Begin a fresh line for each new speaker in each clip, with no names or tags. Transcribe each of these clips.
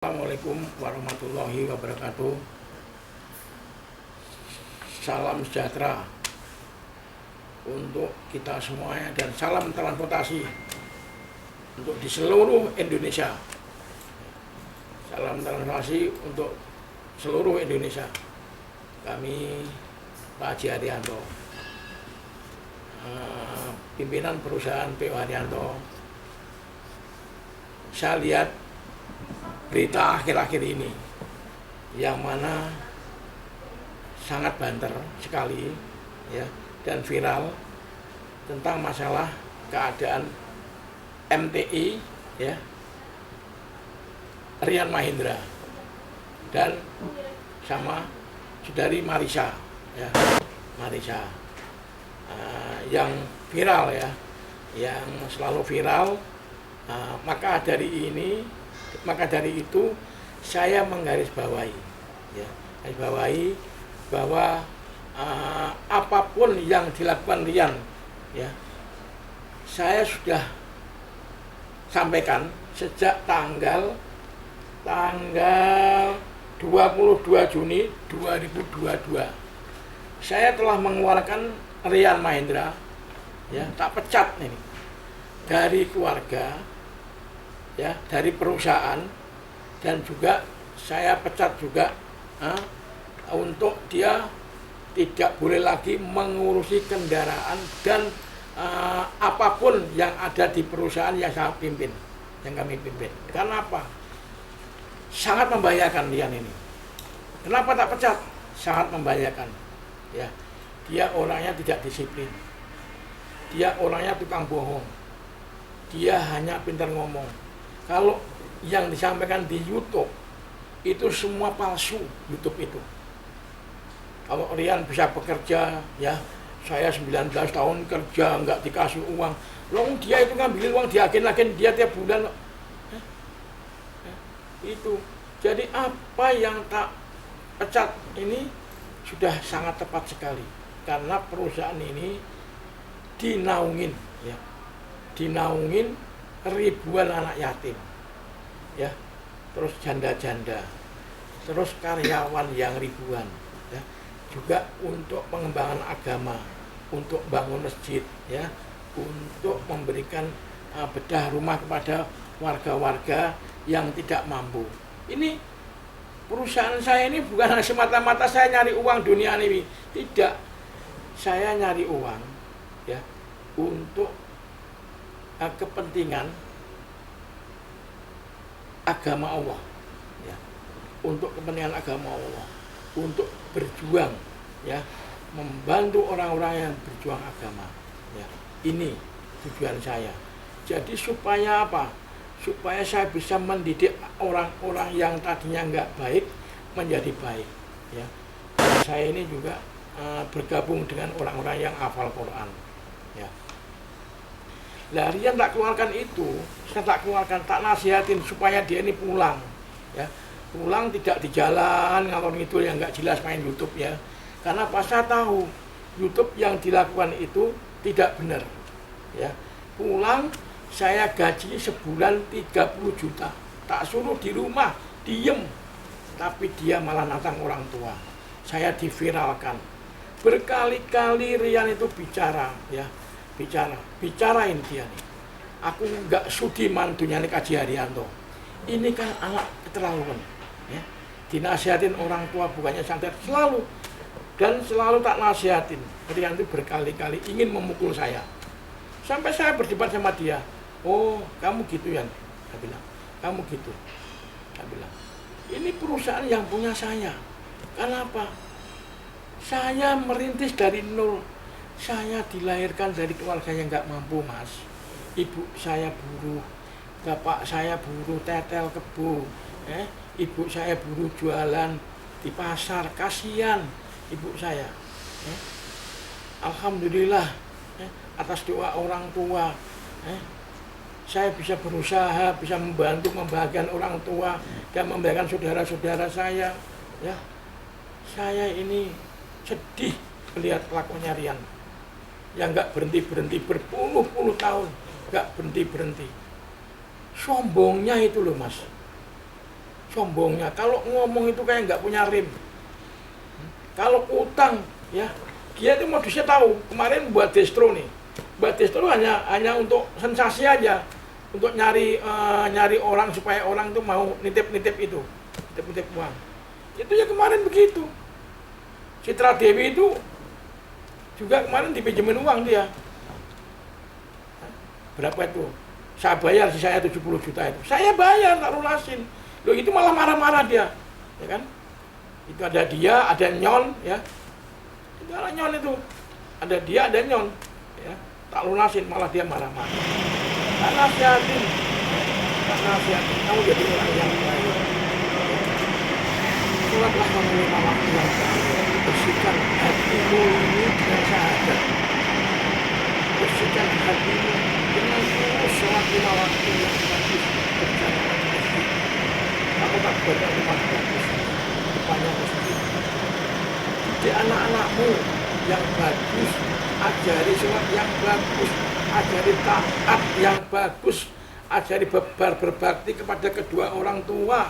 Assalamualaikum warahmatullahi wabarakatuh. Salam sejahtera untuk kita semuanya dan salam transportasi untuk di seluruh Indonesia. Salam transportasi untuk seluruh Indonesia. Kami Pak Haji Haryanto, pimpinan perusahaan PO Haryanto. Saya lihat berita akhir-akhir ini yang mana sangat banter sekali ya dan viral tentang masalah keadaan MTI ya Rian Mahendra dan sama saudari Marissa ya yang viral ya, yang selalu viral. Maka dari itu saya menggarisbawahi ya, bahwa apapun yang dilakukan Rian ya, saya sudah sampaikan sejak tanggal 22 Juni 2022 saya telah mengeluarkan Rian Mahendra ya, tak pecat ini dari keluarga ya, dari perusahaan, dan juga saya pecat juga untuk dia tidak boleh lagi mengurusi kendaraan dan apapun yang ada di perusahaan yang saya pimpin, yang kami pimpin. Karena apa? Sangat membahayakan Rian ini. Kenapa tak pecat? Sangat membahayakan. Ya, dia orangnya tidak disiplin. Dia orangnya tukang bohong. Dia hanya pintar ngomong. Kalau yang disampaikan di YouTube itu semua palsu. YouTube itu, kalau Rian bisa bekerja ya, saya 19 tahun kerja nggak dikasih uang, loh dia itu ngambilin uang di agen-agen dia tiap bulan itu. Jadi apa yang tak pecat ini sudah sangat tepat sekali, karena perusahaan ini dinaungin ya, dinaungin ribuan anak yatim ya, terus janda-janda, terus karyawan yang ribuan ya, juga untuk pengembangan agama, untuk bangun masjid ya, untuk memberikan bedah rumah kepada warga-warga yang tidak mampu. Ini perusahaan saya ini bukan semata-mata saya nyari uang dunia ini, tidak. Saya nyari uang ya untuk kepentingan agama Allah ya, untuk kepentingan agama Allah, untuk berjuang ya, membantu orang-orang yang berjuang agama ya. Ini tujuan saya. Jadi supaya apa? Supaya saya bisa mendidik orang-orang yang tadinya nggak baik menjadi baik ya. Saya ini juga bergabung dengan orang-orang yang hafal Quran ya. Lah Rian tak keluarkan itu, saya tak keluarkan, tak nasihatin supaya dia ini pulang ya, pulang tidak di jalan ngalor itu yang nggak jelas main YouTube ya. Karena pas saya tahu YouTube yang dilakukan itu tidak benar ya. Pulang saya gaji sebulan 30 juta, tak suruh di rumah diem, tapi dia malah nantang orang tua. Saya diviralkan berkali-kali. Rian itu bicara ya, bicarain dia nih, aku nggak sudi mantunya nih Haji Haryanto. Ini kan anak keterlaluan ya, dinasihatin orang tua bukannya santai, selalu tak nasihatin. Rian itu berkali-kali ingin memukul saya, sampai saya berdebat sama dia. Oh kamu gitu ya, saya bilang, kamu gitu, saya bilang, ini perusahaan yang punya saya. Kenapa? Saya merintis dari nol. Saya dilahirkan dari keluarga yang nggak mampu, Mas. Ibu saya buruh, bapak saya buruh tetel kebo, ibu saya buruh jualan di pasar. Kasihan ibu saya. Alhamdulillah atas doa orang tua, saya bisa berusaha, bisa membantu membahagiakan orang tua dan membahagiakan saudara-saudara saya. Ya, saya ini sedih melihat kelakuannya Rian yang nggak berhenti berpuluh-puluh tahun, nggak berhenti. Sombongnya itu loh Mas. sombongnya. Kalau ngomong itu kayak nggak punya rem. Kalau utang, ya dia itu modusnya tahu. Kemarin buat distro nih, buat distro hanya untuk sensasi aja, untuk nyari orang supaya orang itu mau nitip uang. Itu ya kemarin begitu. Citra Dewi itu juga kemarin dipinjemin uang dia. Berapa itu? Saya bayar, sisanya 70 juta itu. Saya bayar, tak lunasin. Loh itu malah marah-marah dia. Ya kan? Itu ada dia, ada Nyon, ya. Itu ada Nyon itu. Ada dia, ada Nyon. Ya. Tak lunasin, malah dia marah-marah. Tak nasihatin. Kamu jadi orang yang baik. Sholatlah kamu 5 waktu yang baik. Bersihkan hatimu ini dengan syahadat. Bersihkan hatimu dengan sholat 5 waktu yang bagus berjamaah di masjid. Kamu tak baca rumah bagus, depannya masjid. Didik anak-anakmu yang bagus, ajari sholat yang bagus, ajari taat yang bagus, ajari berbakti kepada kedua orang tua.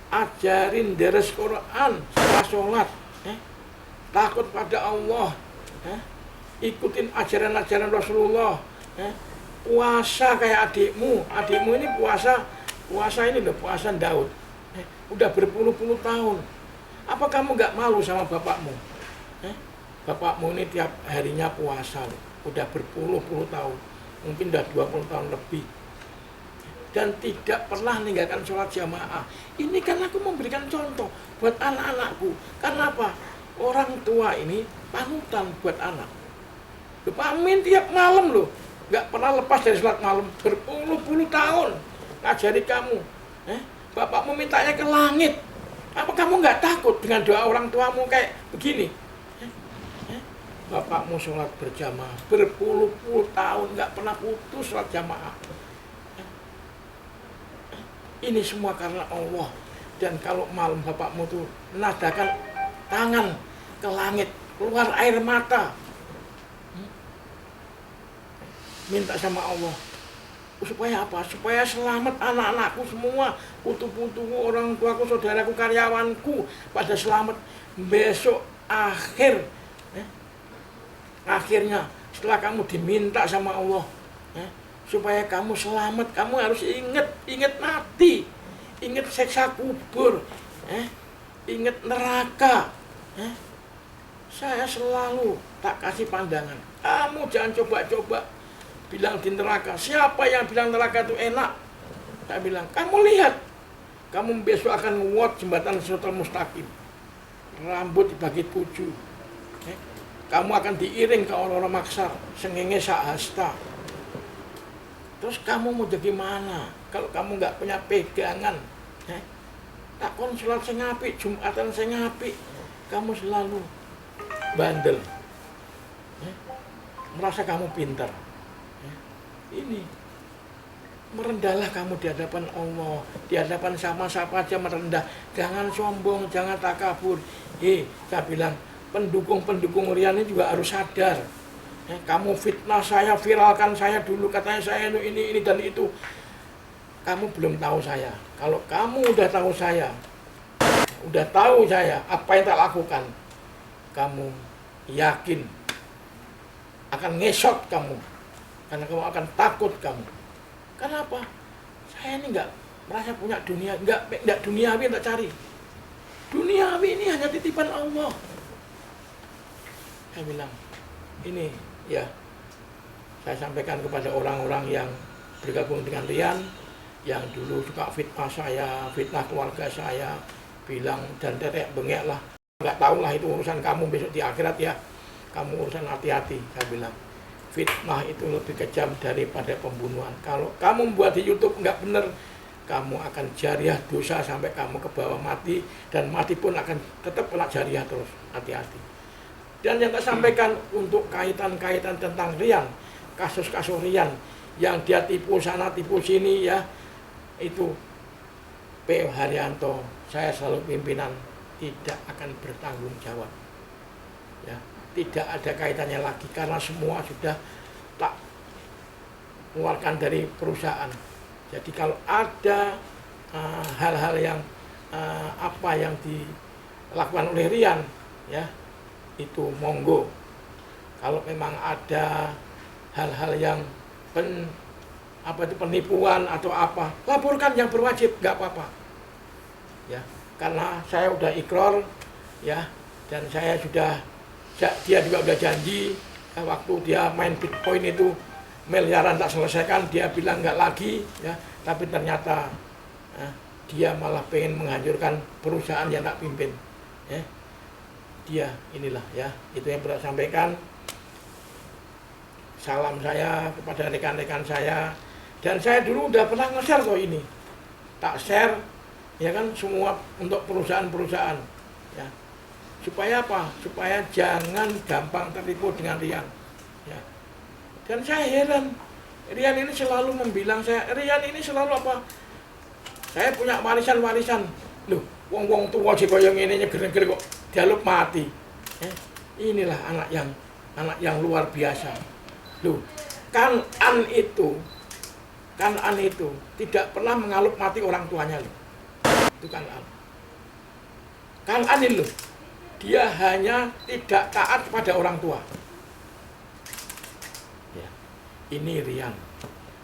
Ajarin deres Quran setelah sholat, takut pada Allah, ikutin ajaran-ajaran Rasulullah, puasa kayak adikmu ini puasa ini loh, puasa Daud, udah berpuluh-puluh tahun. Apa kamu nggak malu sama bapakmu? Bapakmu ini tiap harinya puasa loh, udah berpuluh-puluh tahun, mungkin udah 20 tahun lebih. Dan tidak pernah meninggalkan sholat jamaah. Ini kan aku memberikan contoh buat anak-anakku. Karena apa? Orang tua ini panutan buat anak. Pak Amin tiap malam loh, nggak pernah lepas dari sholat malam, berpuluh-puluh tahun ngajari kamu. Bapakmu mintanya ke langit. Apa kamu nggak takut dengan doa orang tuamu kayak begini? Bapakmu sholat berjamaah, berpuluh-puluh tahun nggak pernah putus sholat jamaah. Ini semua karena Allah. Dan kalau malam bapakmu tuh nadakan tangan ke langit, keluar air mata, minta sama Allah supaya apa? Supaya selamat anak-anakku semua, putu-putuku, orang tuaku, saudaraku, karyawanku pada selamat. Besok akhirnya setelah kamu diminta sama Allah, supaya kamu selamat, kamu harus ingat mati, ingat siksa kubur, ingat neraka. Saya selalu tak kasih pandangan. Kamu jangan coba-coba bilang di neraka. Siapa yang bilang neraka itu enak? Saya bilang, kamu lihat, kamu besok akan nguat jembatan Siratal Mustaqim, rambut dibagi 7, kamu akan diiring ke orang-orang maksar, sengenge sahasta. Terus kamu mau jadi mana? Kalau kamu nggak punya pegangan, tak sholat saya ngapi, Jumatan saya ngapi, kamu selalu bandel, merasa kamu pintar. Ini merendahlah kamu di hadapan Allah, di hadapan siapa aja merendah. Jangan sombong, jangan takabur. Saya bilang pendukung rian ini juga harus sadar. Kamu fitnah saya, viralkan saya dulu, katanya saya ini dan itu. Kamu belum tahu saya. Kalau kamu udah tahu saya, apa yang tak lakukan, kamu yakin akan ngesot kamu, karena kamu akan takut kamu. Kenapa? Saya ini nggak merasa punya dunia, nggak duniawi yang tak cari. Duniawi ini hanya titipan Allah. Saya bilang, ini ya, saya sampaikan kepada orang-orang yang bergabung dengan Rian, yang dulu suka fitnah saya, fitnah keluarga saya, bilang dan tetek bengek lah, nggak tahu lah itu urusan kamu besok di akhirat ya, kamu urusan hati-hati. Saya bilang, fitnah itu lebih kejam daripada pembunuhan. Kalau kamu buat di YouTube nggak benar, kamu akan jariah dosa sampai kamu ke bawah mati, dan mati pun akan tetap kena jariah terus. Hati-hati. Dan yang saya sampaikan untuk kaitan-kaitan tentang Rian, kasus-kasus Rian yang dia tipu sana tipu sini ya, itu P. Haryanto, saya selalu pimpinan, tidak akan bertanggung jawab. Ya, tidak ada kaitannya lagi karena semua sudah tak keluarkan dari perusahaan. Jadi kalau ada hal-hal yang apa yang dilakukan oleh Rian, ya itu monggo. Kalau memang ada hal-hal yang penipuan atau apa, laporkan yang berwajib, nggak apa-apa. Ya, karena saya udah ikrar, ya, dan saya sudah, dia juga udah janji, waktu dia main Bitcoin itu miliaran tak selesaikan, dia bilang nggak lagi, ya, tapi ternyata dia malah pengen menghancurkan perusahaan yang tak pimpin. Ya. Dia inilah, ya, itu yang perlu sampaikan. Salam saya kepada rekan-rekan saya, dan saya dulu udah pernah nge-share kok ini, tak share, ya kan, semua untuk perusahaan-perusahaan, ya, supaya apa? Supaya jangan gampang tertipu dengan Rian, ya. Dan saya heran, Rian ini selalu membilang saya, Rian ini selalu apa? Saya punya warisan-warisan, loh, wong-wong tua sih yang ini nyeger-nyeger kok dialup mati. Inilah anak yang luar biasa. Loh, Kan'an itu tidak pernah mengalup mati orang tuanya loh. Itu Kan'an. Kan'an ini loh, dia hanya tidak taat kepada orang tua. Ya. Ini Rian,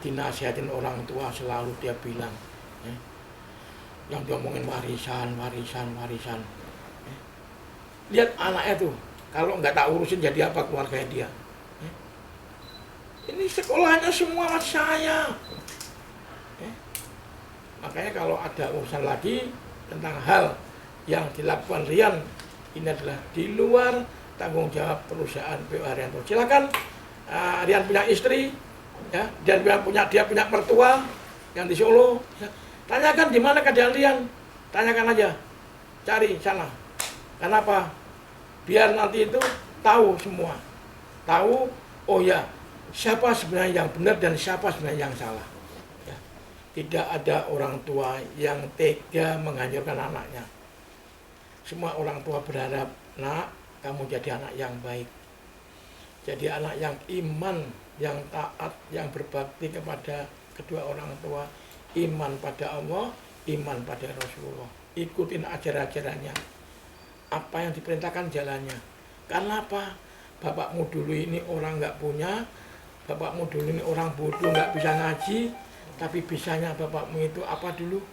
dinasihatin orang tua selalu dia bilang, ya, yang diomongin warisan. Ya. Lihat anaknya tuh, kalau nggak tak urusin jadi apa keluarganya dia. Ini sekolahnya semua masih saya. Makanya kalau ada urusan lagi tentang hal yang dilakukan Rian, ini adalah di luar tanggung jawab perusahaan PO Haryanto. Silakan, Rian punya istri, ya, dan dia punya mertua yang di Solo. Ya. Tanyakan di mana keadaan Rian, tanyakan aja, cari sana. Kenapa? Biar nanti itu tahu semua, tahu. Oh ya, siapa sebenarnya yang benar dan siapa sebenarnya yang salah. Ya. Tidak ada orang tua yang tega menghancurkan anaknya. Semua orang tua berharap, nak, kamu jadi anak yang baik. Jadi anak yang iman, yang taat, yang berbakti kepada kedua orang tua. Iman pada Allah, iman pada Rasulullah. Ikutin ajaran-ajarannya. Apa yang diperintahkan jalannya. Karena apa? Bapakmu dulu ini orang nggak punya, bapakmu dulu ini orang bodoh, nggak bisa ngaji, tapi bisanya bapakmu itu apa dulu?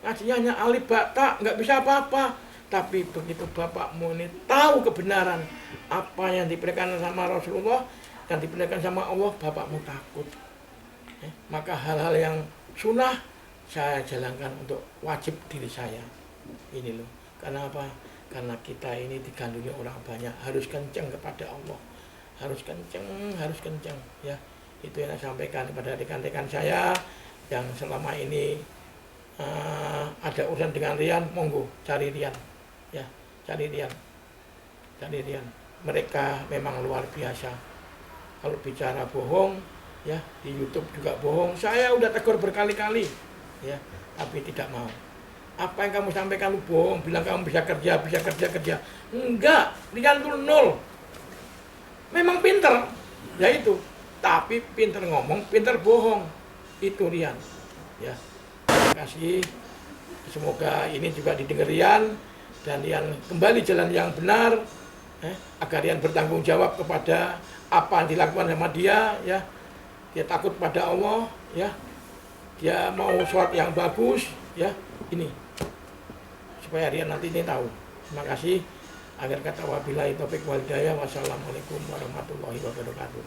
Ngajinya hanya alif bata, nggak bisa apa-apa. Tapi begitu bapakmu ini tahu kebenaran apa yang diperintahkan sama Rasulullah, yang diperintahkan sama Allah, bapakmu takut. Maka hal-hal yang sunnah saya jalankan untuk wajib diri saya. Ini loh. Karena apa? Karena kita ini digandungi orang banyak, harus kenceng kepada Allah. Harus kenceng, ya. Itu yang saya sampaikan kepada rekan-rekan saya yang selama ini ada urusan dengan Rian, monggo cari Rian, ya, cari Rian. Mereka memang luar biasa. Kalau bicara bohong, ya, di YouTube juga bohong. Saya udah tegur berkali-kali, ya, tapi tidak mau. Apa yang kamu sampaikan lu bohong, bilang kamu bisa kerja. Enggak, Rian tuh nol. Memang pinter, ya itu. Tapi pinter ngomong, pinter bohong. Itu Rian. Ya. Terima kasih. Semoga ini juga didengar Rian dan Rian kembali jalan yang benar, agar Rian bertanggung jawab kepada apa yang dilakukan sama dia, ya. Dia takut pada Allah, ya. Dia mau sholat yang bagus, ya. Ini supaya Rian nanti ini tahu. Terima kasih. Akhir kata wabillahi taufiq wal hidayah. Wassalamualaikum warahmatullahi wabarakatuh.